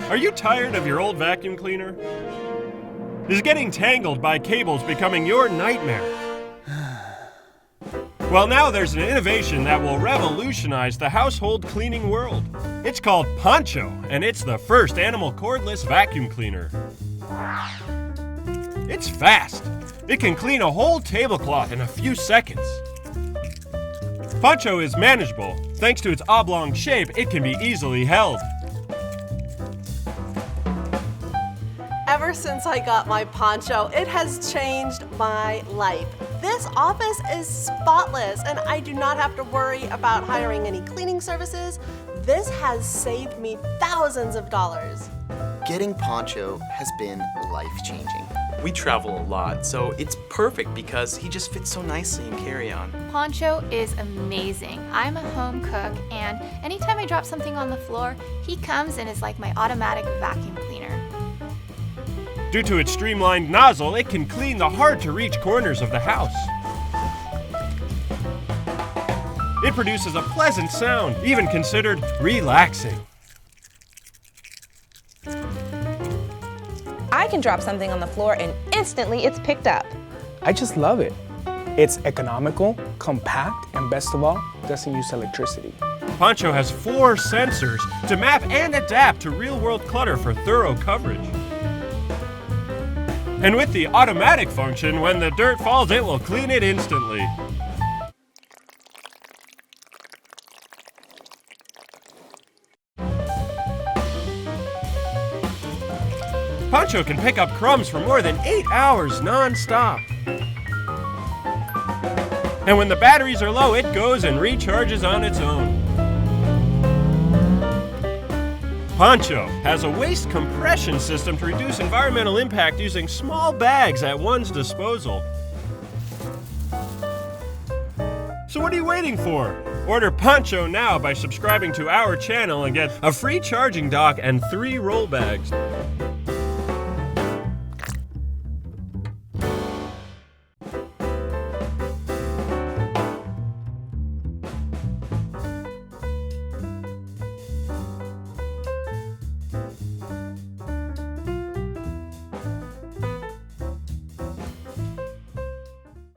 Are you tired of your old vacuum cleaner? Is getting tangled by cables becoming your nightmare? Well, now there's an innovation that will revolutionize the household cleaning world. It's called Pancho, and it's the first animal cordless vacuum cleaner. It's fast. It can clean a whole tablecloth in a few seconds. Pancho is manageable. Thanks to its oblong shape, it can be easily held. Ever since I got my Pancho, it has changed my life. This office is spotless, and I do not have to worry about hiring any cleaning services. This has saved me thousands of dollars. Getting Pancho has been life-changing. We travel a lot, so it's perfect because he just fits so nicely in carry-on. Pancho is amazing. I'm a home cook, and anytime I drop something on the floor, he comes and is like my automatic vacuum cleaner. Due to its streamlined nozzle, it can clean the hard-to-reach corners of the house. It produces a pleasant sound, even considered relaxing. I can drop something on the floor and instantly it's picked up. I just love it. It's economical, compact, and best of all, doesn't use electricity. Pancho has 4 sensors to map and adapt to real-world clutter for thorough coverage. And with the automatic function, when the dirt falls, it will clean it instantly. Pancho can pick up crumbs for more than 8 hours non-stop. And when the batteries are low, it goes and recharges on its own. Pancho has a waste compression system to reduce environmental impact using small bags at one's disposal. So what are you waiting for? Order Pancho now by subscribing to our channel and get a free charging dock and 3 roll bags.